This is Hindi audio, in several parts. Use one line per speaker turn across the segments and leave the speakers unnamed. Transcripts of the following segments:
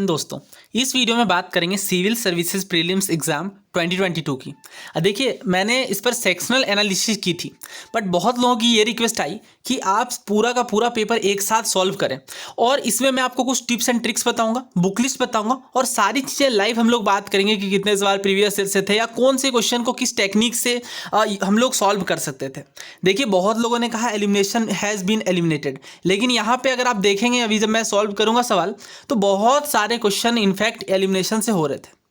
हिंद दोस्तों, इस वीडियो में बात करेंगे सिविल सर्विसेज प्रीलिम्स एग्जाम 2022 की। देखिए, मैंने इस पर सेक्शनल एनालिसिस की थी, बट बहुत लोगों की ये रिक्वेस्ट आई कि आप पूरा का पूरा पेपर एक साथ सॉल्व करें। और इसमें मैं आपको कुछ टिप्स एंड ट्रिक्स बताऊंगा, बुक लिस्ट बताऊंगा और सारी चीज़ें लाइव हम लोग बात करेंगे कि कितने सवाल प्रीवियस ईयर से थे या कौन से क्वेश्चन को किस टेक्निक से हम लोग सॉल्व कर सकते थे। देखिए, बहुत लोगों ने कहा एलिमिनेशन हैज़ बीन एलिमिनेटेड, लेकिन यहाँ पे अगर आप देखेंगे अभी जब मैं सॉल्व करूँगा सवाल, तो बहुत सारे क्वेश्चन इनफैक्ट एलिमिनेशन से हो रहे थे।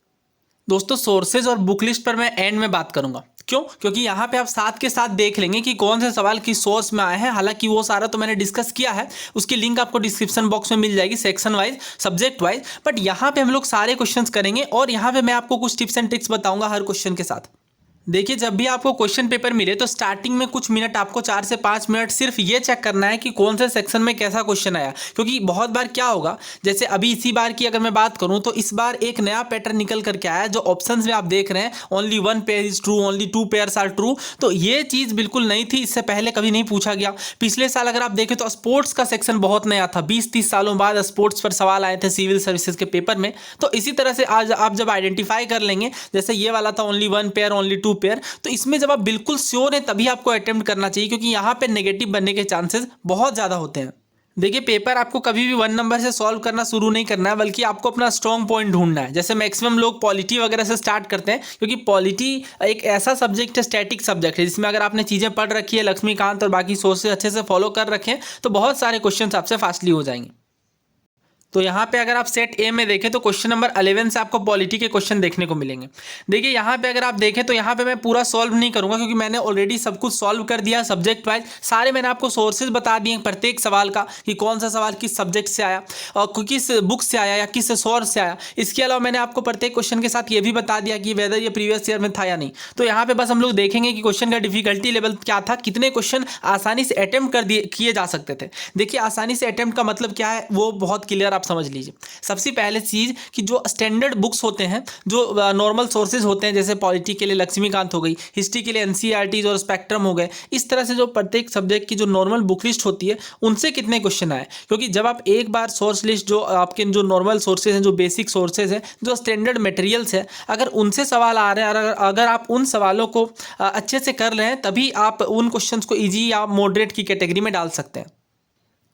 दोस्तों, सोर्सेज और बुक लिस्ट पर मैं एंड में बात करूंगा। क्यों? क्योंकि यहाँ पे आप साथ के साथ देख लेंगे कि कौन से सवाल किस सोर्स में आए हैं। हालांकि वो सारा तो मैंने डिस्कस किया है, उसकी लिंक आपको डिस्क्रिप्शन बॉक्स में मिल जाएगी section wise, subject wise. But यहाँ पे हम लोग सारे क्वेश्चंस करेंगे और यहाँ पे मैं आपको कुछ टिप्स एंड ट्रिक्स बताऊंगा हर क्वेश्चन के साथ। देखिए, जब भी आपको क्वेश्चन पेपर मिले तो स्टार्टिंग में कुछ मिनट आपको 4 से 5 मिनट सिर्फ ये चेक करना है कि कौन से सेक्शन में कैसा क्वेश्चन आया। क्योंकि बहुत बार क्या होगा, जैसे अभी इसी बार की अगर मैं बात करूं तो इस बार एक नया पैटर्न निकल करके आया, जो ऑप्शंस में आप देख रहे हैं only 1 pair is true, only 2 pairs are true. तो ये चीज़ बिल्कुल नई थी, इससे पहले कभी नहीं पूछा गया। पिछले साल अगर आप देखें तो स्पोर्ट्स का सेक्शन बहुत नया था, 20-30 सालों बाद स्पोर्ट्स पर सवाल आए थे सिविल सर्विसेज के पेपर में। तो इसी तरह से आज आप जब आइडेंटिफाई कर लेंगे, जैसे ये वाला था ओनली 1 पेयर, ओनली 2 पेयर, तो इसमें जब आप बिल्कुल श्योर है तभी आपको अटेम्प्ट करना चाहिए, क्योंकि यहाँ पे नेगेटिव बनने के चांसेस बहुत ज़्यादा होते हैं। देखिए, पेपर आपको कभी भी 1 नंबर से सॉल्व करना शुरू नहीं करना है, बल्कि आपको अपना स्ट्रॉन्ग पॉइंट ढूंढना है। जैसे मैक्सिमम लोग पॉलिटी वगैरह से स्टार्ट करते हैं, क्योंकि पॉलिटी एक ऐसा सब्जेक्ट है, स्टैटिक सब्जेक्ट है, जिसमें अगर आपने चीज़ें पढ़ रखी है, लक्ष्मीकांत और बाकी सोर्सेज अच्छे से फॉलो कर रखें, तो बहुत सारे क्वेश्चन आपसे फास्टली हो जाएंगे। तो यहाँ पे अगर आप सेट ए में देखें तो क्वेश्चन नंबर 11 से आपको पॉलिटी के क्वेश्चन देखने को मिलेंगे। देखिए, यहाँ पे अगर आप देखें तो यहाँ पे मैं पूरा सॉल्व नहीं करूँगा, क्योंकि मैंने ऑलरेडी सब कुछ सॉल्व कर दिया सब्जेक्ट वाइज। सारे मैंने आपको सोर्सेज बता दिए प्रत्येक सवाल का, कि कौन सा सवाल किस सब्जेक्ट से आया और किस बुक से आया या किस सोर्स से आया। इसके अलावा मैंने आपको प्रत्येक क्वेश्चन के साथ ये भी बता दिया कि वेदर ये प्रीवियस ईयर में था या नहीं। तो यहाँ पे बस हम लोग देखेंगे कि क्वेश्चन का डिफिकल्टी लेवल क्या था, कितने क्वेश्चन आसानी से अटेम्प्ट किए जा सकते थे। देखिए, आसानी से अटेम्प्ट का मतलब क्या है वो बहुत क्लियर आप समझ लीजिए। सबसे पहले चीज़ कि जो स्टैंडर्ड बुक्स होते हैं, जो नॉर्मल सोर्सेज होते हैं, जैसे पॉलिटी के लिए लक्ष्मीकांत हो गई, हिस्ट्री के लिए एनसीईआरटी और स्पेक्ट्रम हो गए, इस तरह से जो प्रत्येक सब्जेक्ट की जो नॉर्मल बुक लिस्ट होती है उनसे कितने क्वेश्चन आए। क्योंकि जब आप एक बार सोर्स लिस्ट, जो आपके जो नॉर्मल सोर्सेज हैं, जो बेसिक सोर्सेज हैं, जो स्टैंडर्ड मटेरियल्स हैं, अगर उनसे सवाल आ रहे हैं, अगर आप उन सवालों को अच्छे से कर रहे हैं, तभी आप उन क्वेश्चन को ईजी या मॉडरेट की कैटेगरी में डाल सकते हैं।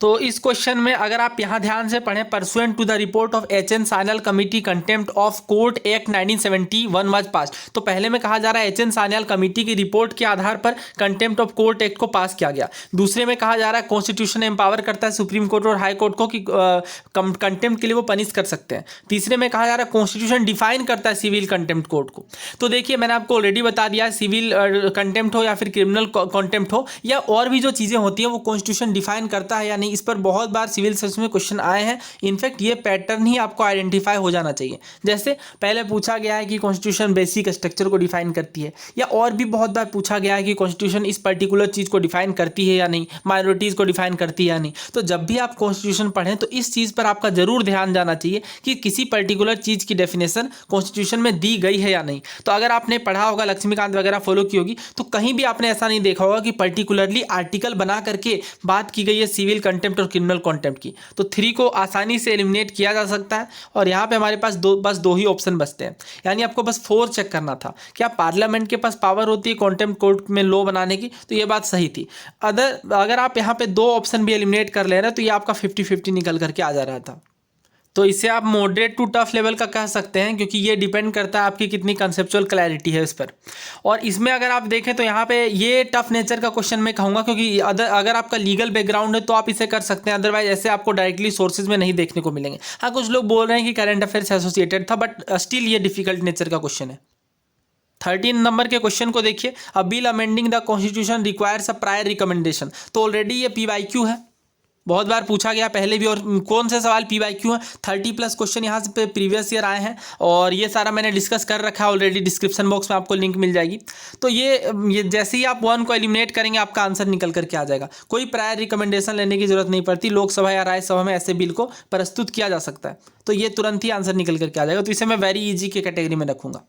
तो इस क्वेश्चन में अगर आप यहाँ ध्यान से पढ़ें, pursuant to the report of H N. Sanyal committee contempt of court act 1971 was pass. तो पहले में कहा जा रहा है एच.एन. सान्याल कमेटी की रिपोर्ट के आधार पर कंटेम्प्ट ऑफ कोर्ट एक्ट को पास किया गया। दूसरे में कहा जा रहा है कॉन्स्टिट्यूशन एम्पावर करता है सुप्रीम कोर्ट और हाई कोर्ट को कि कंटेम्प्ट के लिए वो पनिश कर सकते हैं। तीसरे में कहा जा रहा है कॉन्स्टिट्यूशन डिफाइन करता है सिविल कंटेम्प्ट कोर्ट को। तो देखिए, मैंने आपको ऑलरेडी बता दिया, सिविल कंटेम्प्ट हो या फिर क्रिमिनल कंटेम्प्ट हो या और भी जो चीज़ें होती हैं, वो कॉन्स्टिट्यूशन डिफाइन करता है या नहीं। इस पर बहुत बार सिविल सर्विस में क्वेश्चन आए हैं। इनफैक्ट ये पैटर्न ही आपको आइडेंटिफाई हो जाना चाहिए। जैसे पहले पूछा गया है कि कॉन्स्टिट्यूशन बेसिक स्ट्रक्चर को डिफाइन करती है, या और भी बहुत बार पूछा गया है कि कॉन्स्टिट्यूशन इस पर्टिकुलर चीज़ को डिफाइन करती है या नहीं, माइनॉरिटीज़ को डिफाइन करती है या नहीं। तो जब भी आप कॉन्स्टिट्यूशन पढ़ें तो इस चीज़ पर आपका जरूर ध्यान जाना चाहिए कि किसी पर्टिकुलर चीज़ की डेफिनेशन कॉन्स्टिट्यूशन में दी गई है या नहीं। तो अगर आपने पढ़ा होगा, लक्ष्मीकांत वगैरह फॉलो की होगी, तो कहीं भी आपने ऐसा नहीं देखा होगा कि पर्टिकुलरली आर्टिकल बना करके बात की गई है सिविल कंटेम्प्ट और क्रिमिनल कंटेम्प्ट की। तो 3 को आसानी से एलिमिनेट किया जा सकता है। और यहाँ पे हमारे पास बस दो ही ऑप्शन बचते हैं, यानी आपको बस 4 चेक करना था। क्या पार्लियामेंट के पास पावर होती है कंटेम्प्ट कोर्ट में लॉ बनाने की? तो ये बात सही थी। अगर आप यहाँ पे 2 ऑप्शन भी एलिमिनेट कर ले रहे हैं तो ये आपका 50-50 निकल करके आ जा रहा था। तो इसे आप मॉडरेट टू टफ लेवल का कह सकते हैं, क्योंकि ये डिपेंड करता है आपकी कितनी कंसेप्चुअल क्लैरिटी है इस पर। और इसमें अगर आप देखें तो यहाँ पे ये टफ नेचर का क्वेश्चन मैं कहूँगा, क्योंकि अगर आपका लीगल बैकग्राउंड है तो आप इसे कर सकते हैं, अदरवाइज ऐसे आपको डायरेक्टली सोर्सेज में नहीं देखने को मिलेंगे। हाँ, कुछ लोग बोल रहे हैं कि करंट अफेयर से एसोसिएटेड था, बट स्टिल ये डिफिकल्ट नेचर का क्वेश्चन है। 13 नंबर के क्वेश्चन को देखिए, अ bill amending the constitution requires a prior recommendation. तो ऑलरेडी ये PYQ है, बहुत बार पूछा गया पहले भी। और कौन से सवाल PYQ है? 30+ क्वेश्चन यहाँ से प्रीवियस ईयर आए हैं, और ये सारा मैंने डिस्कस कर रखा है ऑलरेडी, डिस्क्रिप्शन बॉक्स में आपको लिंक मिल जाएगी। तो ये जैसे ही आप 1 को एलिमिनेट करेंगे आपका आंसर निकल करके आ जाएगा। कोई प्रायर रिकमेंडेशन लेने की जरूरत नहीं पड़ती, लोकसभा या राज्यसभा में ऐसे बिल को प्रस्तुत किया जा सकता है, तो ये तुरंत ही आंसर निकल करके आ जाएगा। तो इसे मैं वेरी ईजी की कैटेगरी में रखूँगा।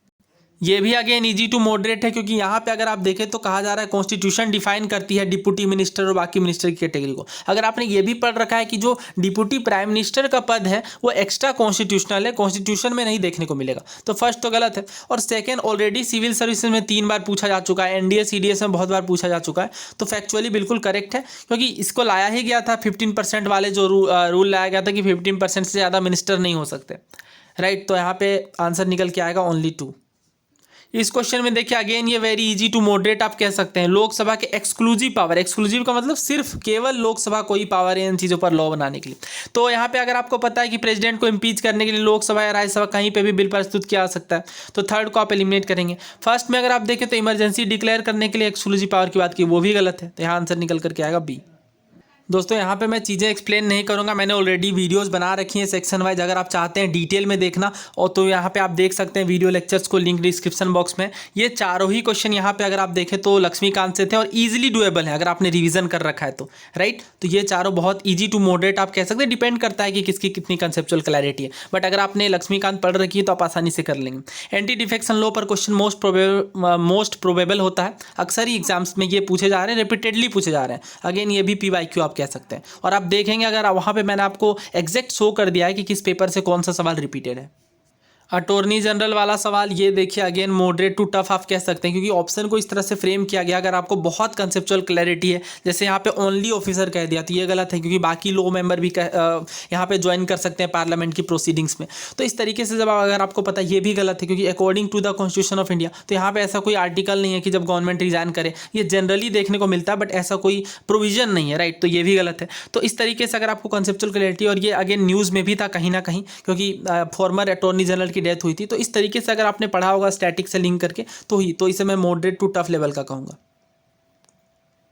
ये भी अगेन इजी टू मॉडरेट है, क्योंकि यहाँ पे अगर आप देखें तो कहा जा रहा है कॉन्स्टिट्यूशन डिफाइन करती है डिप्टी मिनिस्टर और बाकी मिनिस्टर की कैटेगरी को। अगर आपने ये भी पढ़ रखा है कि जो डिप्टी प्राइम मिनिस्टर का पद है वो एक्स्ट्रा कॉन्स्टिट्यूशनल है, कॉन्स्टिट्यूशन में नहीं देखने को मिलेगा, तो फर्स्ट तो गलत है। और सेकेंड, ऑलरेडी सिविल सर्विसेज में 3 बार पूछा जा चुका है, एनडीए सीडीएस में बहुत बार पूछा जा चुका है, तो फैक्चुअली बिल्कुल करेक्ट है, क्योंकि इसको लाया ही गया था 15% वाले जो रूल लाया गया था कि 15% से ज़्यादा मिनिस्टर नहीं हो सकते, राइट। तो यहाँ पे आंसर निकल के आएगा ओनली 2। इस क्वेश्चन में देखिए अगेन ये वेरी इजी टू मॉडरेट आप कह सकते हैं। लोकसभा के एक्सक्लूसिव पावर, एक्सक्लूसिव का मतलब सिर्फ केवल लोकसभा को ही पावर है इन चीज़ों पर लॉ बनाने के लिए। तो यहाँ पे अगर आपको पता है कि प्रेसिडेंट को इम्पीच करने के लिए लोकसभा या राज्यसभा कहीं पे भी बिल प्रस्तुत किया जा सकता है, तो थर्ड को आप एलिमिनेट करेंगे। फर्स्ट में अगर आप देखें तो इमरजेंसी डिक्लेयर करने के लिए एक्सक्लूसिव पावर की बात की, वो भी गलत है, तो यहाँ आंसर निकल करके आएगा बी। दोस्तों यहाँ पे मैं चीज़ें एक्सप्लेन नहीं करूँगा, मैंने ऑलरेडी वीडियोस बना रखी हैं सेक्शन वाइज, अगर आप चाहते हैं डिटेल में देखना और तो यहाँ पे आप देख सकते हैं वीडियो लेक्चर्स को, लिंक डिस्क्रिप्शन बॉक्स में। ये चारों ही क्वेश्चन यहाँ पे अगर आप देखें तो लक्ष्मीकांत से थे और ईजिली डुएबल है अगर आपने रिविजन कर रखा है तो, राइट। तो ये चारों बहुत ईजी टू मॉडरेट आप कह सकते हैं, डिपेंड करता है कि किसकी कितनी कंसेप्चुअल क्लैरिटी है, बट अगर आपने लक्ष्मीकांत पढ़ रखी है तो आप आसानी से कर लेंगे। एंटी डिफेक्शन लॉ पर क्वेश्चन मोस्ट प्रोबेबल होता है, अक्सर ही एग्जाम्स में ये पूछे जा रहे हैं, रिपीटेडली पूछे जा रहे हैं। अगेन ये भी PYQ आप कह सकते हैं, और आप देखेंगे अगर वहाँ पे मैंने आपको एग्जैक्ट शो कर दिया है कि किस पेपर से कौन सा सवाल रिपीटेड है। अटॉर्नी जनरल वाला सवाल ये देखिए अगेन मॉडरेट टू टफ आप कह सकते हैं, क्योंकि ऑप्शन को इस तरह से फ्रेम किया गया, अगर आपको बहुत कंसेप्चुअल क्लैरिटी है, जैसे यहाँ पे ओनली ऑफिसर कह दिया तो ये गलत है, क्योंकि बाकी लो मेंबर भी यहाँ पे ज्वाइन कर सकते हैं पार्लियामेंट की प्रोसीडिंग्स में। तो इस तरीके से जब अगर आपको पता ये भी गलत है, क्योंकि according to the constitution of India, तो यहाँ पे ऐसा कोई आर्टिकल नहीं है कि जब गवर्नमेंट रिजाइन करे, ये जनरली देखने को मिलता है बट ऐसा कोई प्रोविजन नहीं है, राइट। तो ये भी गलत है। तो इस तरीके से अगर आपको कंसेप्चुअल क्लैरिटी, और ये अगेन न्यूज़ में भी था कहीं ना कहीं, क्योंकि फॉर्मर अटॉर्नी जनरल की डेथ हुई थी, तो इस तरीके से अगर आपने पढ़ा होगा स्टैटिक से लिंक करके तो इसे मैं मॉडरेट टू टफ लेवल का कहूंगा।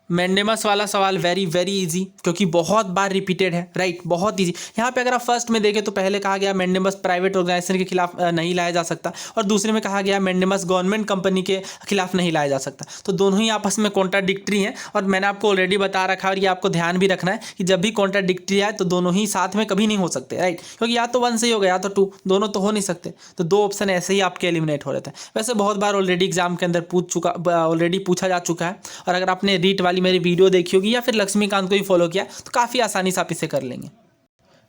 मैंडेमस वाला सवाल वेरी वेरी इजी, क्योंकि बहुत बार रिपीटेड है, राइट, बहुत इजी। यहाँ पे अगर आप फर्स्ट में देखें तो पहले कहा गया मैंडेमस प्राइवेट ऑर्गेनाइजेशन के खिलाफ नहीं लाया जा सकता, और दूसरे में कहा गया मैंडेमस गवर्नमेंट कंपनी के खिलाफ नहीं लाया जा सकता। तो दोनों ही आपस में कॉन्ट्राडिक्टरी हैं, और मैंने आपको ऑलरेडी बता रखा है, और ये आपको ध्यान भी रखना है कि जब भी कॉन्ट्राडिक्टरी आए तो दोनों ही साथ में कभी नहीं हो सकते, राइट, क्योंकि या तो 1 सही होगा या तो 2, दोनों तो हो नहीं सकते। तो 2 ऑप्शन ऐसे ही आपके एलिमिनेट हो रहे थे। वैसे बहुत बार ऑलरेडी एग्जाम के अंदर ऑलरेडी पूछा जा चुका है, और अगर आपने रीट वाली मेरी वीडियो देखी होगी या फिर लक्ष्मीकांत को ही फॉलो किया तो काफ़ी आसानी से आप इसे कर लेंगे।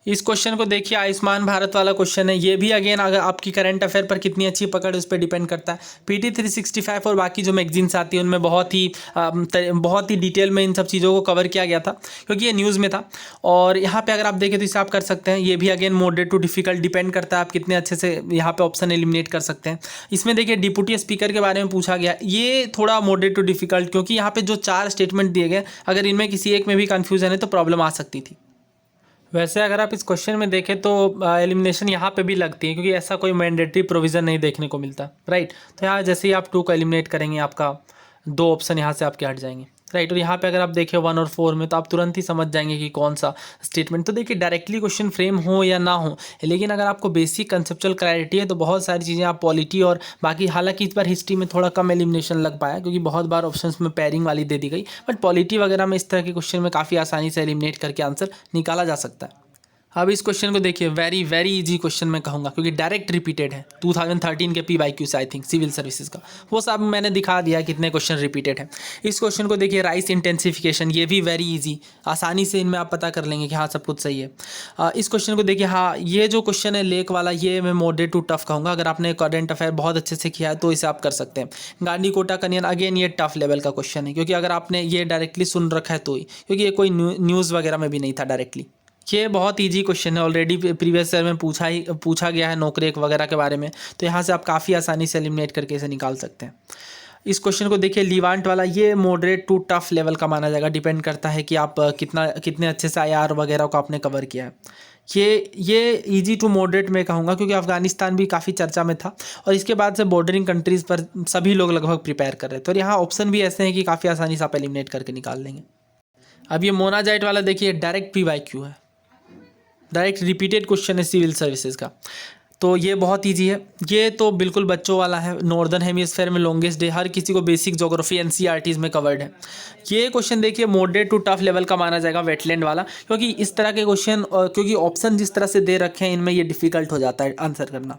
इस क्वेश्चन को देखिए, आयुष्मान भारत वाला क्वेश्चन है, ये भी अगेन अगर आपकी करंट अफेयर पर कितनी अच्छी पकड़ है उस पर डिपेंड करता है। PT 365 और बाकी जो मैगजीन्स आती है उनमें बहुत ही डिटेल में इन सब चीज़ों को कवर किया गया था, क्योंकि ये न्यूज़ में था। और यहाँ पे अगर आप देखें तो इसे आप कर सकते हैं। ये भी again moderate to difficult depend करता है आप कितने अच्छे से यहाँ पे ऑप्शन एलिमिनेट कर सकते हैं। इसमें देखिए डिप्टी स्पीकर के बारे में पूछा गया, ये थोड़ा मॉडरेट टू डिफिकल्ट, क्योंकि यहाँ पे जो 4 स्टेटमेंट दिए गए, अगर इनमें किसी एक में भी कन्फ्यूजन है तो प्रॉब्लम आ सकती थी। वैसे अगर आप इस क्वेश्चन में देखें तो एलिमिनेशन यहाँ पे भी लगती है, क्योंकि ऐसा कोई मैंडेटरी प्रोविज़न नहीं देखने को मिलता, राइट। तो यहाँ जैसे ही आप 2 को एलिमिनेट करेंगे आपका 2 ऑप्शन यहाँ से आपके हट जाएंगे, राइट। और यहाँ पे अगर आप देखें 1 और 4 में तो आप तुरंत ही समझ जाएंगे कि कौन सा स्टेटमेंट। तो देखिए डायरेक्टली क्वेश्चन फ्रेम हो या ना हो, लेकिन अगर आपको बेसिक कंसेप्चुअल क्लैरिटी है तो बहुत सारी चीज़ें आप पॉलिटी और बाकी, हालांकि इस बार हिस्ट्री में थोड़ा कम एलिमिनेशन लग पाया क्योंकि बहुत बार ऑप्शंस में पेयरिंग वाली दे दी गई, बट पॉलिटी वगैरह में इस तरह के क्वेश्चन में काफ़ी आसानी से एलिमिनेट करके आंसर निकाला जा सकता है। अब इस क्वेश्चन को देखिए, वेरी वेरी इजी क्वेश्चन मैं कहूँगा, क्योंकि डायरेक्ट रिपीटेड है 2013 के PYQ से, आई थिंक सिविल सर्विसेज का, वो सब मैंने दिखा दिया कितने क्वेश्चन रिपीटेड है। इस क्वेश्चन को देखिए, राइस इंटेंसिफिकेशन, ये भी वेरी इजी, आसानी से इनमें आप पता कर लेंगे कि हाँ सब कुछ सही है। इस क्वेश्चन को देखिए, हाँ ये जो क्वेश्चन है लेक वाला, ये मैं मॉडरेट टू टफ कहूँगा। अगर आपने करंट अफेयर बहुत अच्छे से किया है तो इसे आप कर सकते हैं। गांधी कोटा कन्यन, अगेन ये टफ लेवल का क्वेश्चन है, क्योंकि अगर आपने ये डायरेक्टली सुन रखा है तो ही, क्योंकि ये कोई न्यूज़ वगैरह में भी नहीं था डायरेक्टली। ये बहुत इजी क्वेश्चन है, ऑलरेडी प्रीवियस ईयर में पूछा गया है नौकरी वगैरह के बारे में, तो यहाँ से आप काफ़ी आसानी से एलिमिनेट करके इसे निकाल सकते हैं। इस क्वेश्चन को देखिए, लीवांट वाला, ये मॉडरेट टू टफ लेवल का माना जाएगा, डिपेंड करता है कि आप कितने अच्छे से IR वगैरह को आपने कवर किया है। ये इजी टू मॉडरेट में कहूँगा, क्योंकि अफगानिस्तान भी काफ़ी चर्चा में था और इसके बाद से बॉर्डरिंग कंट्रीज़ पर सभी लोग लगभग प्रिपेयर कर रहे थे, और यहाँ ऑप्शन भी ऐसे हैं कि काफ़ी आसानी से आप एलिमिनेट करके निकाल लेंगे। अब ये मोनाजाइट वाला देखिए, डायरेक्ट PYQ है, डायरेक्ट रिपीटेड क्वेश्चन है सिविल सर्विसेज का, तो ये बहुत इजी है। ये तो बिल्कुल बच्चों वाला है, नॉर्दर्न हेमिस्फीयर में लॉन्गेस्ट डे, हर किसी को बेसिक ज्योग्राफी NCERTs में कवर्ड है। ये क्वेश्चन देखिए मॉडरेट टू टफ लेवल का माना जाएगा, वेटलैंड वाला, क्योंकि इस तरह के क्वेश्चन, क्योंकि ऑप्शन जिस तरह से दे रखे हैं इनमें ये डिफिकल्ट हो जाता है आंसर करना।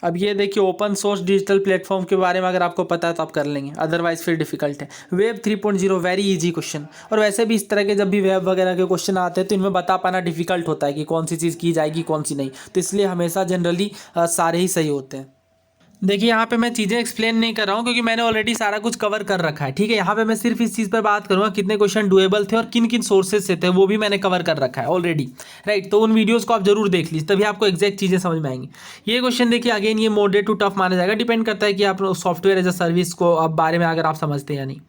अब ये देखिए ओपन सोर्स डिजिटल प्लेटफॉर्म के बारे में अगर आपको पता है तो आप कर लेंगे, अदरवाइज फिर डिफिकल्ट है। Web 3.0 very easy question. और वैसे भी इस तरह के जब भी वेब वगैरह के क्वेश्चन आते हैं तो इनमें बता पाना डिफिकल्ट होता है कि कौन सी चीज़ की जाएगी कौन सी नहीं, तो इसलिए हमेशा जनरली सारे ही सही होते हैं। देखिए यहाँ पे मैं चीज़ें एक्सप्लेन नहीं कर रहा हूँ क्योंकि मैंने ऑलरेडी सारा कुछ कवर कर रखा है, ठीक है। यहाँ पे मैं सिर्फ इस चीज़ पर बात करूँगा कितने क्वेश्चन डुएबल थे और किन किन सोर्सेज से थे, वो भी मैंने कवर कर रखा है ऑलरेडी, राइट। तो उन वीडियोज़ को आप जरूर देख लीजिए, तभी आपको एक्जैक्ट चीज़ें समझ में आएंगी। ये क्वेश्चन देखिए अगेन ये मॉडरेट टू टफ माना जाएगा, डिपेंड करता है कि आप सॉफ्टवेयर एज अ सर्विस को अब बारे में अगर आप समझते हैं या नहीं।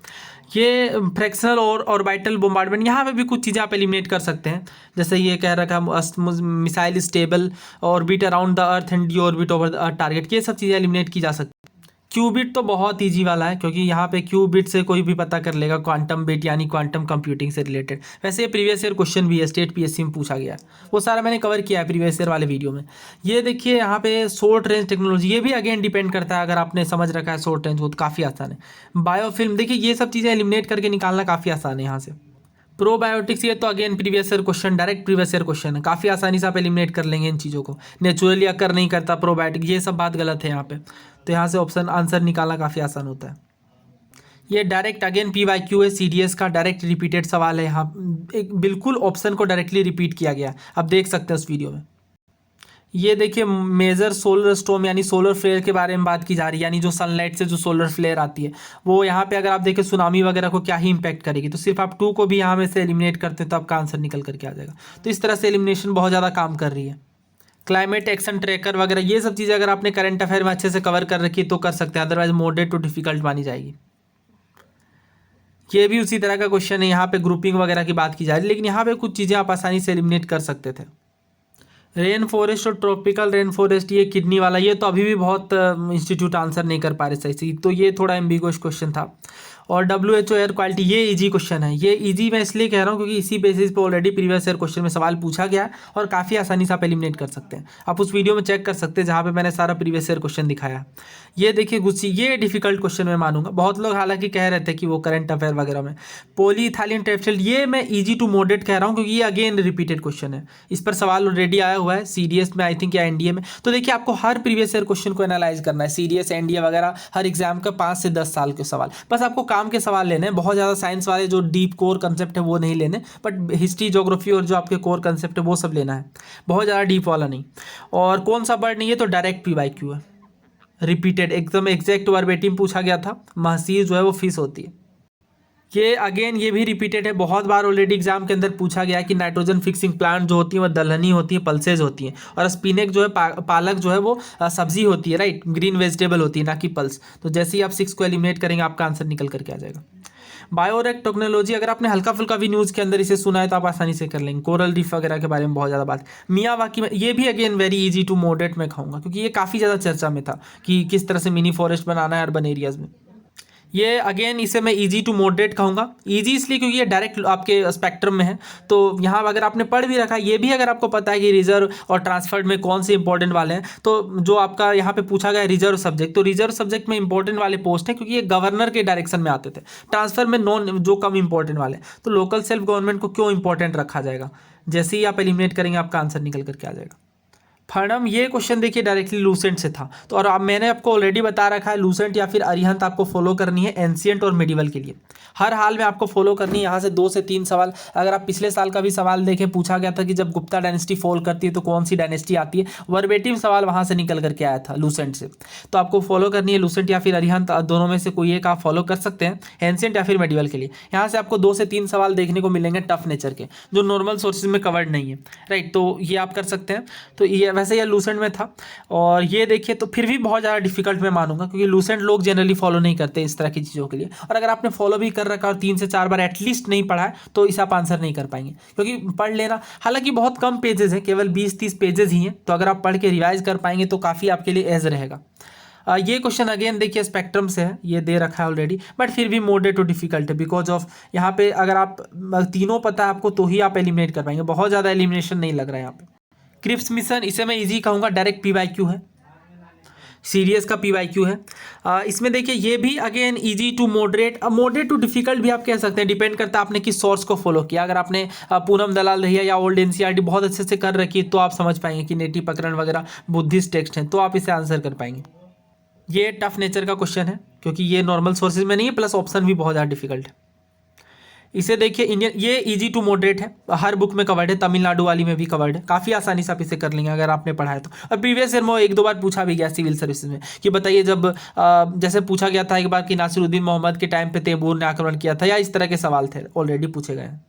ये फ्रैक्शनल और ऑर्बिटल बोmbardment, यहाँ पे भी कुछ चीज़ें आप एलिमिनेट कर सकते हैं। जैसे ये कह रखा है missile stable orbit around the earth and D orbit over the target, ये सब चीज़ें एलिमिनेट की जा सकती हैं। क्यूबिट तो बहुत इजी वाला है क्योंकि यहाँ पे क्यूबिट से कोई भी पता कर लेगा, क्वांटम बिट यानी क्वांटम कंप्यूटिंग से रिलेटेड। वैसे ये प्रीवियस ईयर क्वेश्चन भी है, स्टेट पीएससी में पूछा गया है, वो सारा मैंने कवर किया है प्रीवियस ईयर वाले वीडियो में। ये देखिए यहाँ पे शॉर्ट रेंज टेक्नोलॉजी, ये भी अगेन डिपेंड करता है, अगर आपने समझ रखा है शॉर्ट रेंज को तो काफ़ी आसान है। बायोफिल्म देखिए ये सब चीज़ें एलिमिनेट करके निकालना काफ़ी आसान है यहाँ से। प्रोबायोटिक्स ये तो again previous year question, direct previous year question है, काफ़ी आसानी से आप एलिमिनेट कर लेंगे इन चीज़ों को। नेचुरली अकर नहीं करता प्रोबायोटिक, ये सब बात गलत है यहाँ पे, तो यहाँ से ऑप्शन आंसर निकालना काफ़ी आसान होता है। ये डायरेक्ट अगेन PYQ है, CDS का डायरेक्ट रिपीटेड सवाल है, यहाँ एक बिल्कुल ऑप्शन को डायरेक्टली रिपीट किया गया है, आप देख सकते हैं उस वीडियो में। ये देखिए मेजर सोलर स्टॉर्म यानी सोलर फ्लेयर के बारे में बात की जा रही है, यानी जो सनलाइट से जो सोलर फ्लेयर आती है वो यहाँ पे अगर आप देखें सुनामी वगैरह को क्या ही इंपैक्ट करेगी, तो सिर्फ आप 2 को भी यहाँ में से एलिमिनेट करते तो आपका आंसर निकल करके आ जाएगा। तो इस तरह से एलिमिनेशन बहुत ज़्यादा काम कर रही है। क्लाइमेट एक्शन ट्रैकर वगैरह ये सब चीज़ें अगर आपने करंट अफेयर में अच्छे से कवर कर रखी है तो कर सकते हैं, अदरवाइज मॉडरेट टू डिफिकल्ट मानी जाएगी। ये भी उसी तरह का क्वेश्चन है, यहाँ पे ग्रुपिंग वगैरह की बात की जा रही है, लेकिन यहाँ पे कुछ चीज़ें आप आसानी से एलिमिनेट कर सकते थे। रेन फॉरेस्ट और ट्रॉपिकल रेन फॉरेस्ट, ये किडनी वाला, ये तो अभी भी बहुत इंस्टीट्यूट आंसर नहीं कर पा रहे सही से, तो ये थोड़ा एम्बिगुअस क्वेश्चन था। और WHO एयर क्वालिटी, ये इजी क्वेश्चन है। ये इजी मैं इसलिए कह रहा हूँ क्योंकि इसी बेसिस पे ऑलरेडी प्रीवियस ईयर क्वेश्चन में सवाल पूछा गया है और काफ़ी आसानी से आप एलिमिनेट कर सकते हैं। आप उस वीडियो में चेक कर सकते हैं जहाँ पे मैंने सारा प्रीवियस ईयर क्वेश्चन दिखाया। ये देखिए गुस्सी, ये डिफिकल्ट क्वेश्चन मैं मानूंगा, बहुत लोग हालांकि कह रहे थे कि वो करंट अफेयर वगैरह में। पॉलीइथाइलिन टेरेस्ट्रियल, ये मैं ईजी टू मॉडरेट कह रहा हूँ क्योंकि ये अगेन रिपीटेड क्वेश्चन है, इस पर सवाल ऑलरेडी आया हुआ है CDS में आई थिंक या NDA में। तो देखिए आपको हर प्रीवियस ईयर क्वेश्चन को एनालाइज करना है, CDS NDA वगैरह हर एग्जाम का 5 से 10 साल के सवाल, बस आपको काम के सवाल लेने हैं, बहुत ज़्यादा साइंस वाले जो डीप कोर कंसेप्ट है वो नहीं लेने, बट हिस्ट्री ज्योग्राफी और जो आपके कोर कंसेप्ट है वो सब लेना है, बहुत ज़्यादा डीप वाला नहीं। और कौन सा वर्ड नहीं है तो डायरेक्ट PYQ है, रिपीटेड एकदम एग्जैक्ट वर्बेटिम पूछा गया था, महसीर जो है वो फिश होती है। ये अगेन ये भी रिपीटेड है, बहुत बार ऑलरेडी एग्जाम के अंदर पूछा गया है कि नाइट्रोजन फिक्सिंग प्लांट जो होती है वो दलहनी होती है, पल्सेज होती हैं, और स्पिनेक जो है पालक जो है वो सब्जी होती है, राइट, ग्रीन वेजिटेबल होती है ना कि पल्स। तो जैसे ही आप 6 को एलिमिनेट करेंगे आपका आंसर निकल करके आ जाएगा। बायोरेक टेक्नोलॉजी, अगर आपने हल्का फुल्का भी न्यूज़ के अंदर इसे सुना है तो आप आसानी से कर लेंगे। कोरल रीफ वगैरह के बारे में बहुत ज़्यादा बात। मियावाकी में, ये भी again very easy to moderate में खाऊंगा क्योंकि ये काफ़ी ज़्यादा चर्चा में था कि किस तरह से मिनी फॉरेस्ट बनाना है अर्बन एरियाज़ में। ये अगेन इसे मैं इजी टू मॉडरेट कहूँगा, इजी इसलिए क्योंकि ये डायरेक्ट आपके स्पेक्ट्रम में है, तो यहाँ अगर आपने पढ़ भी रखा है, ये भी अगर आपको पता है कि रिजर्व और ट्रांसफर्ड में कौन से इंपॉर्टेंट वाले हैं, तो जो आपका यहाँ पे पूछा गया रिजर्व सब्जेक्ट, तो रिजर्व सब्जेक्ट में इंपॉर्टेंट वाले पोस्ट हैं क्योंकि ये गवर्नर के डायरेक्शन में आते थे। ट्रांसफर में नॉन जो कम इंपॉर्टेंट वाले, तो लोकल सेल्फ गवर्नमेंट को क्यों इंपॉर्टेंट रखा जाएगा, जैसे ही आप एलिमिनेट करेंगे आपका आंसर निकल करके आ जाएगा। फर्नम, ये क्वेश्चन देखिए डायरेक्टली लूसेंट से था, तो और अब मैंने आपको ऑलरेडी बता रखा है लूसेंट या फिर अरिहंत आपको फॉलो करनी है एंशिएंट और मिडिवल के लिए, हर हाल में आपको फॉलो करनी है। यहाँ से 2 से 3 सवाल, अगर आप पिछले साल का भी सवाल देखें, पूछा गया था कि जब गुप्ता डायनेस्टी फॉल करती है तो कौन सी डायनेस्टी आती है, वर्बेटिम सवाल वहाँ से निकल करके आया था लूसेंट से। तो आपको फॉलो करनी है लूसेंट या फिर अरिहंत, दोनों में से कोई एक आप फॉलो कर सकते हैं, एंशिएंट या फिर मिडिवल के लिए। यहाँ से आपको 2 से 3 सवाल देखने को मिलेंगे टफ नेचर के, जो नॉर्मल सोर्सेज में कवर्ड नहीं है, राइट, तो ये आप कर सकते हैं। तो ये वैसे ये लूसेंट में था, और ये देखिए तो फिर भी बहुत ज़्यादा डिफिकल्ट मैं मानूंगा क्योंकि लूसेंट लोग जनरली फॉलो नहीं करते इस तरह की चीज़ों के लिए, और अगर आपने फॉलो भी कर रखा और 3 से 4 बार एटलीस्ट नहीं पढ़ा है तो इसे आप आंसर नहीं कर पाएंगे, क्योंकि पढ़ लेना, हालांकि बहुत कम पेजेस हैं, केवल 20-30 पेजेस ही हैं, तो अगर आप पढ़ के रिवाइज कर पाएंगे तो काफ़ी आपके लिए एज रहेगा। ये क्वेश्चन अगेन देखिए स्पेक्ट्रम से है, ये दे रखा है ऑलरेडी, बट फिर भी मॉडरेट टू डिफिकल्ट है बिकॉज ऑफ यहाँ पे अगर आप तीनों पता है आपको तो ही आप एलिमिनेट कर पाएंगे, बहुत ज़्यादा एलिमिनेशन नहीं लग रहा है यहाँ पे। क्रिप्स मिशन, इसे मैं इजी कहूँगा, डायरेक्ट PYQ है। सीरियस का PYQ है। इसमें देखिए ये भी अगेन इजी टू मॉडरेट, अब मॉडरेट टू डिफिकल्ट भी आप कह सकते हैं, डिपेंड करता है आपने किस सोर्स को फॉलो किया। अगर आपने पूनम दलाल दहिया या ओल्ड NCERT बहुत अच्छे से कर रखी है तो आप समझ पाएंगे कि नेटी प्रकरण वगैरह बुद्धिस्ट टेक्स्ट हैं, तो आप इसे आंसर कर पाएंगे। ये टफ नेचर का क्वेश्चन है क्योंकि ये नॉर्मल सोर्सेज में नहीं है, प्लस ऑप्शन भी बहुत ज़्यादा डिफिकल्ट है। इसे देखिए इंडियन, ये इजी टू मॉडरेट है, हर बुक में कवर्ड है, तमिलनाडु वाली में भी कवर्ड है, काफ़ी आसानी से आप इसे कर लेंगे अगर आपने पढ़ा है तो। और प्रीवियस ईयर में एक दो बार पूछा भी गया सिविल सर्विसेज में कि बताइए जब जैसे पूछा गया था एक बार कि नासिरुद्दीन मोहम्मद के टाइम पे तैमूर ने आक्रमण किया था, या इस तरह के सवाल थे, ऑलरेडी पूछे गए हैं।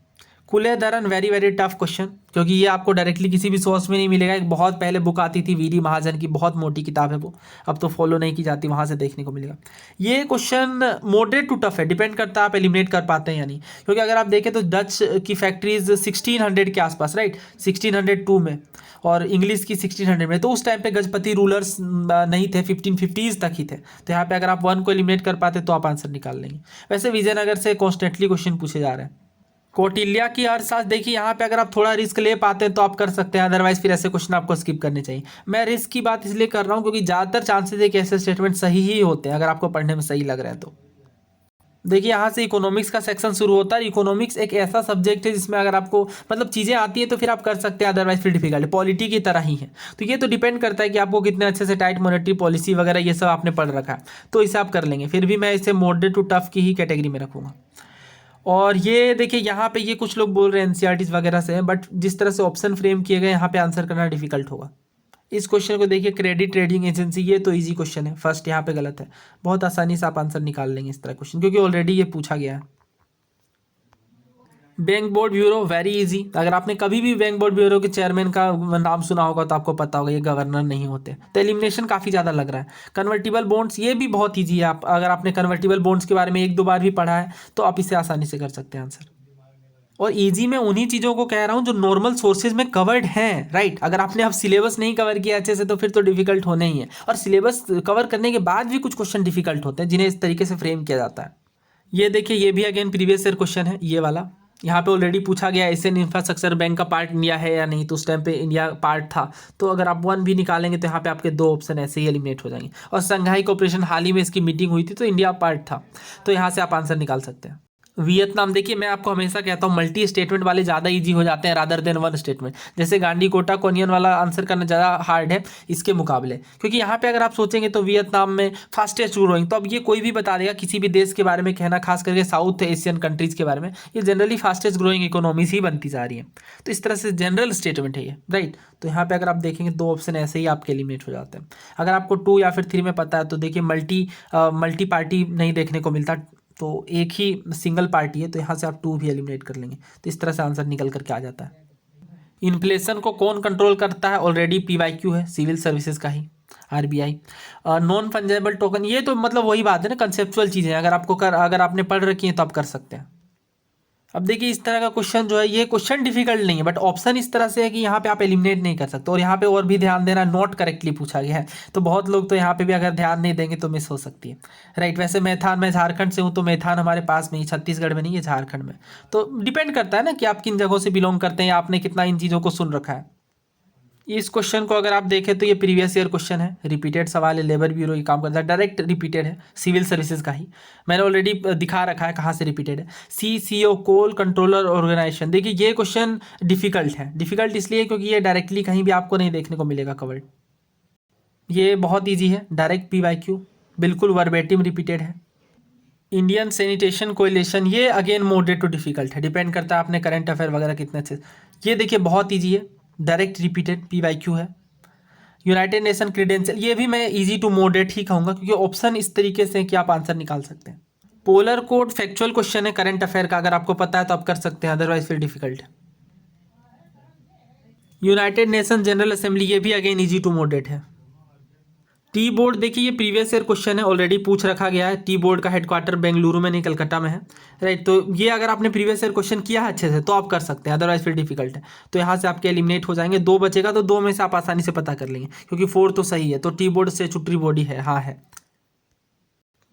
कुले दरन वेरी वेरी टफ क्वेश्चन, क्योंकि ये आपको डायरेक्टली किसी भी सोर्स में नहीं मिलेगा। एक बहुत पहले बुक आती थी वीडी महाजन की, बहुत मोटी किताब है वो, अब तो फॉलो नहीं की जाती, वहाँ से देखने को मिलेगा। ये क्वेश्चन मॉडरेट टू टफ है, डिपेंड करता है आप एलिमिनेट कर पाते हैं या नहीं। क्योंकि अगर आप देखें तो डच की फैक्ट्रीज 1600 के आसपास, राइट, 1602 में, और इंग्लिश की 1600 में, तो उस टाइम पे गजपति रूलर्स नहीं थे, 1550s तक ही थे। तो यहाँ पे अगर आप 1 को एलिमिनेट कर पाते तो आप आंसर निकाल लेंगे। वैसे विजयनगर से कॉन्स्टेंटली क्वेश्चन पूछे जा रहे हैं। कौटिल्या की अर्थशास्त्र, देखिए यहाँ पे अगर आप थोड़ा रिस्क ले पाते हैं तो आप कर सकते हैं, अदरवाइज फिर ऐसे क्वेश्चन आपको स्किप करने चाहिए। मैं रिस्क की बात इसलिए कर रहा हूँ क्योंकि ज़्यादातर चांसेस है कि ऐसे स्टेटमेंट सही ही होते हैं अगर आपको पढ़ने में सही लग रहा है तो। देखिए यहाँ से इकोनॉमिक्स का सेक्शन शुरू होता है। इकोनॉमिक्स एक ऐसा सब्जेक्ट है जिसमें अगर आपको मतलब चीज़ें आती है तो फिर आप कर सकते हैं, अदरवाइज फिर डिफिकल्ट है, पॉलिटी की तरह ही है। तो ये तो डिपेंड करता है कि आपको कितने अच्छे से टाइट मॉनेटरी पॉलिसी वगैरह ये सब आपने पढ़ रखा है, तो इसे आप कर लेंगे। फिर भी मैं इसे मॉडरेट टू टफ की ही कैटेगरी में रखूँगा। और ये देखिए यहाँ पे ये कुछ लोग बोल रहे हैं NCERTs वगैरह से हैं, बट जिस तरह से ऑप्शन फ्रेम किए गए यहाँ पे आंसर करना डिफिकल्ट होगा। इस क्वेश्चन को देखिए, क्रेडिट ट्रेडिंग एजेंसी, ये तो इजी क्वेश्चन है, फर्स्ट यहाँ पे गलत है, बहुत आसानी से आप आंसर निकाल लेंगे इस तरह क्वेश्चन, क्योंकि ऑलरेडी ये पूछा गया है। Bank board bureau very easy, अगर आपने कभी भी बैंक बोर्ड ब्यूरो के चेयरमैन का नाम सुना होगा तो आपको पता होगा ये गवर्नर नहीं होते, तो एलिमिनेशन काफ़ी ज़्यादा लग रहा है। कन्वर्टिबल बॉन्ड्स, ये भी बहुत इजी है, आप अगर आपने कन्वर्टिबल बॉन्ड्स के बारे में एक दो बार भी पढ़ा है तो आप इसे आसानी से कर सकते हैं आंसर। और इजी में उन्हीं चीज़ों को कह रहा हूँ जो नॉर्मल सोर्सेज में कवर्ड हैं, राइट। अगर आपने अब सिलेबस नहीं कवर किया अच्छे से तो फिर तो डिफिकल्ट होने ही है, और सिलेबस कवर करने के बाद भी कुछ क्वेश्चन डिफिकल्ट होते हैं जिन्हें इस तरीके से फ्रेम किया जाता है। ये देखिए, ये भी अगेन प्रीवियस ईयर क्वेश्चन है, ये वाला यहाँ पे ऑलरेडी पूछा गया एशियन इंफ्रास्ट्रक्चर बैंक का पार्ट इंडिया है या नहीं, तो उस टाइम पे इंडिया पार्ट था, तो अगर आप 1 भी निकालेंगे तो यहाँ पे आपके 2 ऑप्शन ऐसे ही एलिमिनेट हो जाएंगे। और संघाई कोऑपरेशन, हाल ही में इसकी मीटिंग हुई थी तो इंडिया पार्ट था, तो यहाँ से आप आंसर निकाल सकते हैं। वियतनाम, देखिए मैं आपको हमेशा कहता हूँ मल्टी स्टेटमेंट वाले ज़्यादा इजी हो जाते हैं रादर देन वन स्टेटमेंट। जैसे गांडी कोटा कोनियन वाला आंसर करना ज़्यादा हार्ड है इसके मुकाबले, क्योंकि यहाँ पे अगर आप सोचेंगे तो वियतनाम में फास्टेस्ट ग्रोइंग, तो अब ये कोई भी बता देगा किसी भी देश के बारे में कहना, खास करके साउथ एशियन कंट्रीज़ के बारे में, ये जनरली फास्टेस्ट ग्रोइंग इकोनॉमीज ही बनती जा रही है। तो इस तरह से जनरल स्टेटमेंट है ये, राइट। तो यहाँ पे अगर आप देखेंगे 2 ऑप्शन ऐसे ही आपके एलिमिनेट हो जाते हैं। अगर आपको 2 या फिर 3 में पता है तो देखिए मल्टी पार्टी नहीं देखने को मिलता, तो एक ही सिंगल पार्टी है, तो यहाँ से आप 2 भी एलिमिनेट कर लेंगे, तो इस तरह से आंसर निकल करके आ जाता है। इन्फ्लेशन को कौन कंट्रोल करता है, ऑलरेडी PYQ है, सिविल सर्विसेज का ही, RBI। नॉन फंजेबल टोकन, ये तो मतलब वही बात है ना, कंसेप्चुअल चीज़ें, अगर आपने पढ़ रखी हैं तो आप कर सकते हैं। अब देखिए इस तरह का क्वेश्चन जो है, ये क्वेश्चन डिफिकल्ट नहीं है, बट ऑप्शन इस तरह से है कि यहाँ पे आप एलिमिनेट नहीं कर सकते। और यहाँ पे और भी ध्यान देना, नॉट करेक्टली पूछा गया है, तो बहुत लोग तो यहाँ पे भी अगर ध्यान नहीं देंगे तो मिस हो सकती है, राइट। वैसे मैथान, मैं झारखंड से हूँ तो मैथान हमारे पास में ही, छत्तीसगढ़ में नहीं है, झारखंड में। तो डिपेंड करता है ना कि आप किन जगहों से बिलोंग करते हैं या आपने कितना इन चीज़ों को सुन रखा है। इस क्वेश्चन को अगर आप देखें तो ये प्रीवियस ईयर क्वेश्चन है, रिपीटेड सवाल है, लेबर ब्यूरो ये काम करता है, डायरेक्ट रिपीटेड है, सिविल सर्विसेज का ही, मैंने ऑलरेडी दिखा रखा है कहाँ से रिपीटेड है। CCO कोल कंट्रोलर ऑर्गेनाइजेशन, देखिए ये क्वेश्चन डिफिकल्ट है, डिफिकल्ट इसलिए क्योंकि ये डायरेक्टली कहीं भी आपको नहीं देखने को मिलेगा कवर्ड। ये बहुत ईजी है, डायरेक्ट PYQ, बिल्कुल वर्बेटिम रिपीटेड है। इंडियन सैनिटेशन कोएलिशन, ये अगेन मॉडरेट टू डिफिकल्ट है, डिपेंड करता है आपने करंट अफेयर वगैरह कितने अच्छे। ये देखिए बहुत ईजी है, डायरेक्ट रिपीटेड PYQ है। यूनाइटेड नेशन क्रीडेंशियल, ये भी मैं इजी टू मॉडरेट ही कहूँगा क्योंकि ऑप्शन इस तरीके से कि आप आंसर निकाल सकते हैं। पोलर कोड फैक्चुअल क्वेश्चन है करंट अफेयर का, अगर आपको पता है तो आप कर सकते हैं, अदरवाइज फिर डिफिकल्ट है। यूनाइटेड नेशन जनरल असेंबली, ये भी अगेन इजी टू मॉडरेट है। टी बोर्ड, देखिए ये प्रीवियस ईयर क्वेश्चन है, ऑलरेडी पूछ रखा गया है। टी बोर्ड का हेडक्वार्टर बेंगलुरु में नहीं कलकत्ता में है, राइट। तो ये अगर आपने प्रीवियस ईयर क्वेश्चन किया है अच्छे से तो आप कर सकते हैं, अदरवाइज फिर डिफिकल्ट है। तो यहाँ से आपके एलिमिनेट हो जाएंगे, 2 बचेगा तो 2 में से आप आसानी से पता कर लेंगे, क्योंकि 4 तो सही है। तो टी बोर्ड से छुट्टी बॉडी है, हाँ है।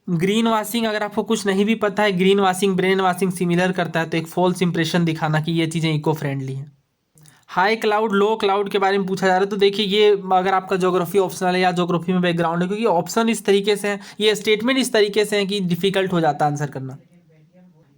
ग्रीन वॉशिंग, अगर आपको कुछ नहीं भी पता है, green washing brain washing similar करता है, तो एक फॉल्स इंप्रेशन दिखाना कि ये चीज़ें इको फ्रेंडली हैं। हाई क्लाउड लो क्लाउड के बारे में पूछा जा रहा है, तो देखिए ये अगर आपका ज्योग्राफी ऑप्शनल है या ज्योग्राफी में बैकग्राउंड है, क्योंकि ऑप्शन इस तरीके से हैं, ये स्टेटमेंट इस तरीके से हैं कि डिफिकल्ट हो जाता है आंसर करना।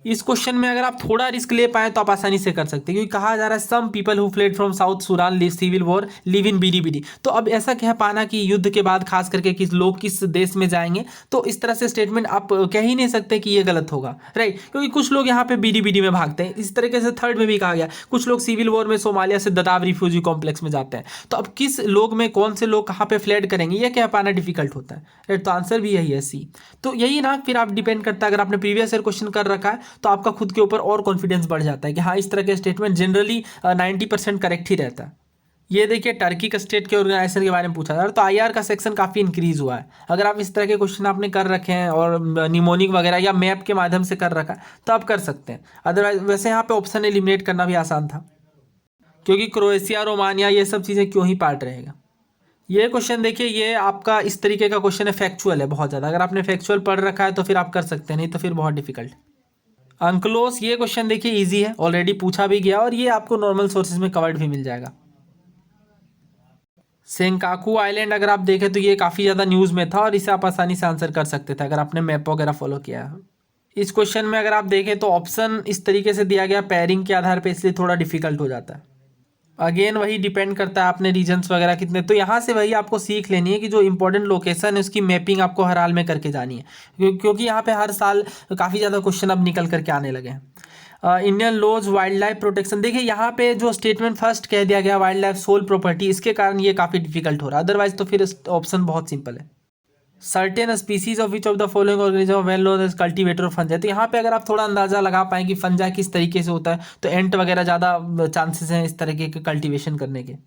इस क्वेश्चन में अगर आप थोड़ा रिस्क ले पाए तो आप आसानी से कर सकते हैं, क्योंकि कहा जा रहा है some people who fled from South Sudan live civil war live in Bidibidi. तो अब ऐसा कह पाना कि युद्ध के बाद खास करके किस लोग किस देश में जाएंगे, तो इस तरह से स्टेटमेंट आप कह ही नहीं सकते कि ये गलत होगा, राइट, क्योंकि कुछ लोग यहाँ पे बीडीबीडी में भागते हैं। इस तरीके से थर्ड में भी कहा गया कुछ लोग सिविल वॉर में सोमालिया से ददाब रिफ्यूजी कॉम्प्लेक्स में जाते हैं। तो अब किस लोग में कौन से लोग कहाँ पे फ्लेड करेंगे ये कह पाना डिफिकल्ट होता है, राइट। तो आंसर भी यही है सी। तो यही ना, फिर आप डिपेंड करता है, अगर आपने प्रीवियस ईयर क्वेश्चन कर रखा है तो आपका खुद के ऊपर और कॉन्फिडेंस बढ़ जाता है कि हाँ इस तरह के स्टेटमेंट जनरली 90% करेक्ट ही रहता है। ये देखिए टर्की का स्टेट के ऑर्गेनाइजेशन के बारे में पूछा जा रहा है, तो आईआर का सेक्शन काफ़ी इंक्रीज हुआ है। अगर आप इस तरह के क्वेश्चन आपने कर रखे हैं और निमोनिक वगैरह या मैप के माध्यम से कर रखा है तो आप कर सकते हैं। अदरवाइज वैसे यहाँ पे ऑप्शन एलिमिनेट करना भी आसान था, क्योंकि क्रोएशिया रोमानिया ये सब चीज़ें क्यों ही पार्ट रहेगा। ये क्वेश्चन देखिए, ये आपका इस तरीके का क्वेश्चन है, फैक्चुअल है बहुत ज़्यादा। अगर आपने फैक्चुअल पढ़ रखा है तो फिर आप कर सकते हैं, नहीं तो फिर बहुत डिफिकल्ट। अंकलोस, ये क्वेश्चन देखिए इजी है, ऑलरेडी पूछा भी गया और ये आपको नॉर्मल सोर्सेज में कवर्ड भी मिल जाएगा। सेंकाकू आइलैंड अगर आप देखें तो ये काफ़ी ज़्यादा न्यूज़ में था और इसे आप आसानी से आंसर कर सकते थे अगर आपने मैप वगैरह फॉलो किया है। इस क्वेश्चन में अगर आप देखें तो ऑप्शन इस तरीके से दिया गया पेयरिंग के आधार पे, इसलिए थोड़ा डिफिकल्ट हो जाता है। अगेन वही डिपेंड करता है आपने रीजन्स वगैरह कितने, तो यहाँ से वही आपको सीख लेनी है कि जो इंपॉर्टेंट लोकेशन है उसकी मैपिंग आपको हर हाल में करके जानी है, क्योंकि यहाँ पे हर साल काफ़ी ज़्यादा क्वेश्चन अब निकल करके आने लगे हैं। Indian laws wildlife protection, देखिए यहाँ पे जो स्टेटमेंट फर्स्ट कह दिया गया वाइल्ड लाइफ सोल प्रॉपर्टी, इसके कारण ये काफ़ी डिफिकल्ट हो रहा है, अदरवाइज तो फिर ऑप्शन बहुत सिंपल है। Certain species of which of the following organism well known as cultivator of fungi, तो यहाँ पे अगर आप थोड़ा अंदाजा लगा पाएँ कि फंजाई किस तरीके से होता है तो एंट वगैरह ज़्यादा चांसेस हैं इस तरीके के कल्टीवेशन करने के।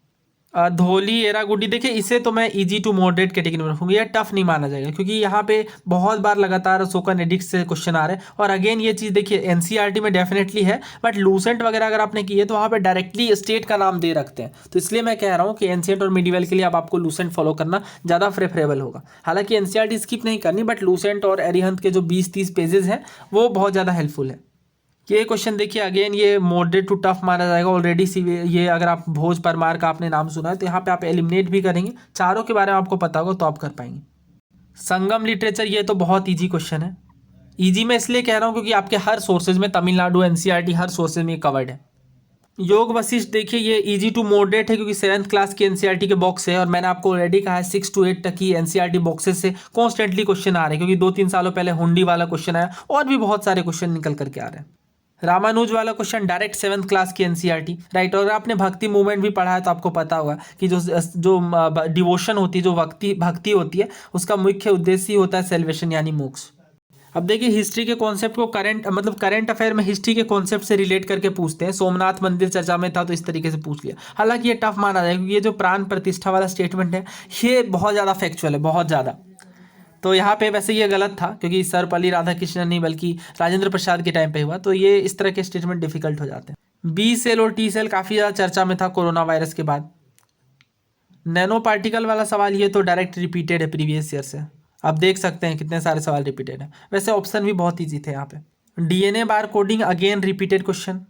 धोली एरागुडी, देखिए इसे तो मैं इजी टू मॉडरेट कैटेगरी में रखूँगी, यह टफ नहीं माना जाएगा क्योंकि यहाँ पे बहुत बार लगातार सोकन एडिक्ट से क्वेश्चन आ रहे हैं। और अगेन ये चीज़ देखिए एनसीईआरटी में डेफिनेटली है, बट लूसेंट वगैरह अगर आपने की है तो वहाँ पे डायरेक्टली स्टेट का नाम दे रखते हैं, तो इसलिए मैं कह रहा हूँ कि एनसीएंट और मिडिवल के लिए अब आपको लूसेंट फॉलो करना ज़्यादा प्रेफरेबल होगा। हालांकि एनसीईआरटी स्किप नहीं करनी, बट लूसेंट और एरिहंत के जो 20-30 पेजेस हैं वो बहुत ज़्यादा हेल्पफुल है। ये क्वेश्चन देखिए अगेन ये मॉडरेट टू टफ माना जाएगा ऑलरेडी। ये अगर आप भोज परमार का आपने नाम सुना है तो यहाँ पे आप एलिमिनेट भी करेंगे, चारों के बारे में आपको पता होगा तो आप कर पाएंगे। संगम लिटरेचर, ये तो बहुत इजी क्वेश्चन है। इजी मैं इसलिए कह रहा हूँ क्योंकि आपके हर सोर्सेज में तमिलनाडु एनसीईआरटी हर सोर्सेज में कवर्ड है। योग वशिष्ठ, देखिए ये इजी टू मॉडरेट है क्योंकि 7th क्लास की एनसीईआरटी के बॉक्स है और मैंने आपको ऑलरेडी कहा है 6 to 8 तक की एनसीईआरटी बॉक्सेस से कॉन्स्टेंटली क्वेश्चन आ रहे हैं, क्योंकि 2-3 सालों पहले हुंडी वाला क्वेश्चन आया और भी बहुत सारे क्वेश्चन निकल करके आ रहे हैं। रामानुज वाला क्वेश्चन डायरेक्ट 7th क्लास की एनसीईआरटी, राइट। और आपने भक्ति मूवमेंट भी पढ़ा है तो आपको पता होगा कि जो डिवोशन होती है, जो भक्ति होती है, उसका मुख्य उद्देश्य ही होता है सेल्वेशन यानी मोक्ष। अब देखिए हिस्ट्री के कॉन्सेप्ट को करंट अफेयर में हिस्ट्री के कॉन्सेप्ट से रिलेट करके पूछते हैं। सोमनाथ मंदिर चर्चा में था तो इस तरीके से पूछ लिया। हालांकि ये टफ माना जाएगा क्योंकि ये जो प्राण प्रतिष्ठा वाला स्टेटमेंट है ये बहुत ज़्यादा फैक्चुअल है, बहुत ज़्यादा। तो यहाँ पे वैसे ये गलत था क्योंकि सर्वपल्ली राधाकृष्णन नहीं बल्कि राजेंद्र प्रसाद के टाइम पे हुआ, तो ये इस तरह के स्टेटमेंट डिफिकल्ट हो जाते हैं। बी सेल और टी सेल काफ़ी ज़्यादा चर्चा में था कोरोना वायरस के बाद। नैनो पार्टिकल वाला सवाल ये तो डायरेक्ट रिपीटेड है प्रीवियस ईयर से, आप देख सकते हैं कितने सारे सवाल रिपीटेड है। वैसे ऑप्शन भी बहुत ईजी थे यहाँ पे। DNA bar coding again repeated question.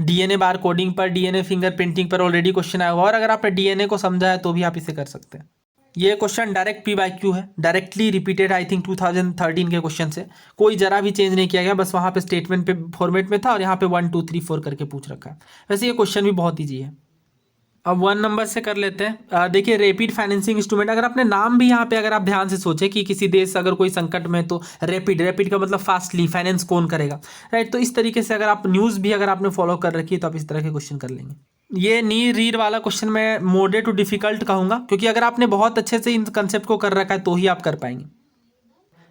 DNA bar coding पर, डीएनए फिंगरप्रिंटिंग पर ऑलरेडी क्वेश्चन आया हुआ और अगर आपने डीएनए को समझा है तो भी आप इसे कर सकते हैं। ये क्वेश्चन डायरेक्ट PYQ है, डायरेक्टली रिपीटेड आई थिंक 2013 के क्वेश्चन से, कोई जरा भी चेंज नहीं किया गया, बस वहाँ पे स्टेटमेंट पे फॉर्मेट में था और यहाँ पे 1 2 3 4 करके पूछ रखा है। वैसे ये क्वेश्चन भी बहुत ईजी है। अब 1 नंबर से कर लेते हैं। देखिए रैपिड फाइनेंसिंग इंस्ट्रूमेंट, अगर आपने नाम भी यहाँ पे अगर आप ध्यान से सोचें कि किसी देश अगर कोई संकट में तो रैपिड का मतलब फास्टली फाइनेंस कौन करेगा, राइट। तो इस तरीके से अगर आप न्यूज़ भी अगर आपने फॉलो कर रखी है तो आप इस तरह के क्वेश्चन कर लेंगे। ये नी रीड वाला क्वेश्चन मैं मॉडरेट टू डिफिकल्ट कहूँगा क्योंकि अगर आपने बहुत अच्छे से इन कंसेप्ट को कर रखा है तो ही आप कर पाएंगे।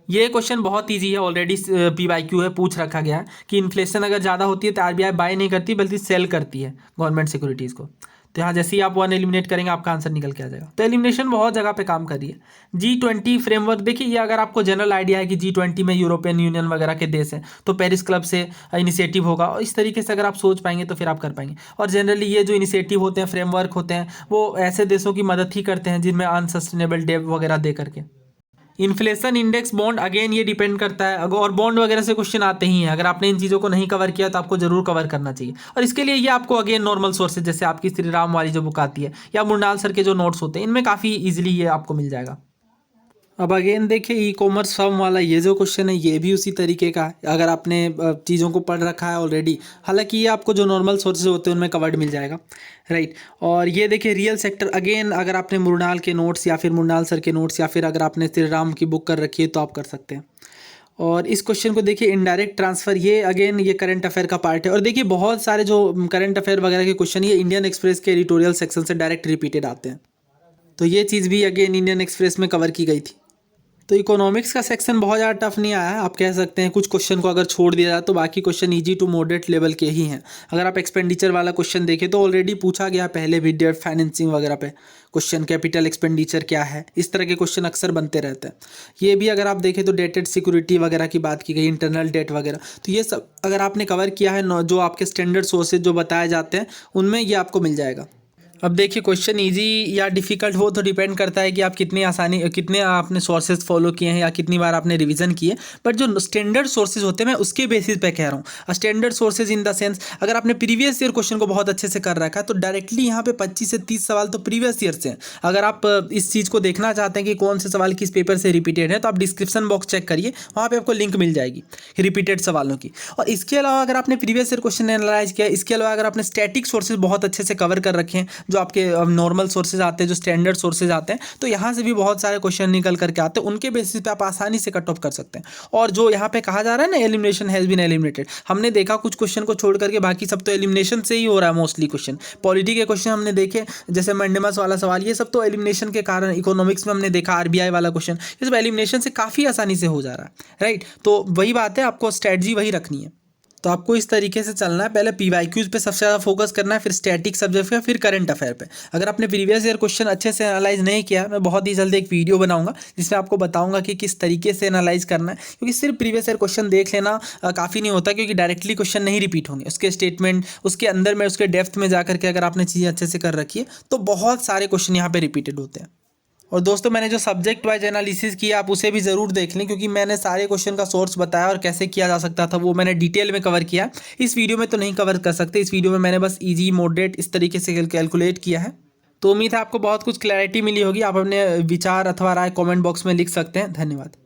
ये क्वेश्चन बहुत इजी है, ऑलरेडी PYQ है, पूछ रखा गया है कि इन्फ्लेशन अगर ज़्यादा होती है तो RBI बाय नहीं करती बल्कि सेल करती है गवर्नमेंट सिक्योरिटीज़ को। तो यहाँ जैसे ही आप 1 एलिमिनेट करेंगे आपका आंसर निकल के आ जाएगा। तो एलिमिनेशन बहुत जगह पे काम कर रही है। G20 फ्रेमवर्क, देखिए ये अगर आपको जनरल आइडिया है कि G20 में यूरोपियन यूनियन वगैरह के देश हैं तो पेरिस क्लब से इनिशिएटिव होगा, और इस तरीके से अगर आप सोच पाएंगे तो फिर आप कर पाएंगे। और जनरली ये जो इनिशिएटिव होते हैं, फ्रेमवर्क होते हैं, वो ऐसे देशों की मदद ही करते हैं जिनमें अनसस्टेनेबल डेव वगैरह दे करके। इन्फ्लेशन इंडेक्स बॉन्ड, अगेन ये डिपेंड करता है, और बॉन्ड वगैरह से क्वेश्चन आते ही हैं। अगर आपने इन चीज़ों को नहीं कवर किया तो आपको जरूर कवर करना चाहिए। और इसके लिए ये आपको अगेन नॉर्मल सोर्सेज जैसे आपकी श्री राम वाली जो बुक आती है या मुरनाल सर के जो नोट्स होते हैं, इनमें काफ़ी ईजिली ये आपको मिल जाएगा। अब अगेन देखिए ई कॉमर्स फर्म वाला ये जो क्वेश्चन है ये भी उसी तरीके का है। अगर आपने चीज़ों को पढ़ रखा है ऑलरेडी, हालांकि ये आपको जो नॉर्मल सोर्सेज होते हैं उनमें कवर्ड मिल जाएगा, राइट। और ये देखिए रियल सेक्टर, अगेन अगर आपने मुरनाल के नोट्स या फिर मुरनाल सर के नोट्स या फिर अगर आपने श्री राम की बुक कर रखी है तो आप कर सकते हैं। और इस क्वेश्चन को देखिए इनडायरेक्ट ट्रांसफ़र, ये अगेन ये करंट अफेयर का पार्ट है। और देखिए बहुत सारे जो करंट अफेयर वगैरह के क्वेश्चन ये इंडियन एक्सप्रेस के एडिटोरियल सेक्शन से डायरेक्ट रिपीटेड आते हैं, तो ये चीज़ भी अगेन इंडियन एक्सप्रेस में कवर की गई थी। तो इकोनॉमिक्स का सेक्शन बहुत ज़्यादा टफ नहीं आया है, आप कह सकते हैं। कुछ क्वेश्चन को अगर छोड़ दिया जाए तो बाकी question easy to moderate level के ही हैं। अगर आप एक्सपेंडिचर वाला क्वेश्चन देखें तो ऑलरेडी पूछा गया पहले भी, डेट फाइनेंसिंग वगैरह पे क्वेश्चन, कैपिटल एक्सपेंडिचर क्या है, इस तरह के क्वेश्चन अक्सर बनते रहते हैं। ये भी अगर आप देखें तो डेटेड सिक्योरिटी वगैरह की बात की गई, इंटरनल डेट वगैरह, तो ये सब अगर आपने कवर किया है, जो आपके स्टैंडर्ड सोर्सेज जो बताए जाते हैं उनमें ये आपको मिल जाएगा। अब देखिए क्वेश्चन इजी या डिफ़िकल्ट हो तो डिपेंड करता है कि आप कितने आपने सोर्सेज फॉलो किए हैं या कितनी बार आपने रिवीजन किए। बट जो स्टैंडर्ड सोर्सेज होते हैं मैं उसके बेसिस पे कह रहा हूँ। Standard sources in the sense, अगर आपने प्रीवियस ईयर क्वेश्चन को बहुत अच्छे से कर रखा है तो डायरेक्टली यहाँ पे 25 से 30 सवाल तो प्रीवियस ईयर से हैं। अगर आप इस चीज़ को देखना चाहते हैं कि कौन से सवाल किस पेपर से रिपीटेड है तो आप डिस्क्रिप्शन बॉक्स चेक करिए, वहाँ पर आपको लिंक मिल जाएगी रिपीटेड सवालों की। और इसके अलावा अगर आपने प्रीवियस ईयर क्वेश्चन एनालाइज किया, इसके अलावा अगर आपने स्टैटिक सोर्सेज बहुत अच्छे से कवर कर रखे हैं, जो आपके नॉर्मल सोर्सेज आते हैं, जो स्टैंडर्ड सोर्सेज आते हैं, तो यहाँ से भी बहुत सारे क्वेश्चन निकल करके आते हैं, उनके बेसिस पे आप आसानी से कट ऑफ कर सकते हैं। और जो यहाँ पे कहा जा रहा है ना, एलिमिनेशन हैज़ बीन एलिमिनेटेड, हमने देखा कुछ क्वेश्चन को छोड़ करके बाकी सब तो एलिमिनेशन से ही हो रहा है मोस्टली क्वेश्चन। पॉलिटी के क्वेश्चन हमने देखे, जैसे मंडेमस वाला सवाल, ये सब तो एलिमिनेशन के कारण। इकोनॉमिक्स में हमने देखा आरबीआई वाला क्वेश्चन, ये सब एलिमिनेशन से काफ़ी आसानी से हो जा रहा है, राइट। तो वही बात है, आपको स्ट्रैटेजी वही रखनी है। तो आपको इस तरीके से चलना है, पहले पीवाईक्यूज पे सबसे ज़्यादा फोकस करना है, फिर स्टैटिक सब्जेक्ट पे, फिर करंट अफेयर पे। अगर आपने प्रीवियस ईयर क्वेश्चन अच्छे से एनालाइज नहीं किया, मैं बहुत ही जल्दी एक वीडियो बनाऊंगा जिसमें आपको बताऊंगा कि किस तरीके से एनालाइज करना है। क्योंकि सिर्फ प्रीवियस ईयर क्वेश्चन देख लेना काफ़ी नहीं होता, क्योंकि डायरेक्टली क्वेश्चन नहीं रिपीट होंगे। उसके स्टेटमेंट, उसके अंदर में, उसके डेप्थ में जा करके अगर आपने चीज़ें अच्छे से कर रखी है तो बहुत सारे क्वेश्चन यहाँ पर रिपीटेड होते हैं। और दोस्तों मैंने जो सब्जेक्ट वाइज एनालिसिस किया आप उसे भी ज़रूर देख लें, क्योंकि मैंने सारे क्वेश्चन का सोर्स बताया और कैसे किया जा सकता था वो मैंने डिटेल में कवर किया। इस वीडियो में तो नहीं कवर कर सकते, इस वीडियो में मैंने बस इजी मॉडरेट इस तरीके से कैलकुलेट किया है। तो उम्मीद है आपको बहुत कुछ क्लैरिटी मिली होगी। आप अपने विचार अथवा राय कमेंट बॉक्स में लिख सकते हैं। धन्यवाद।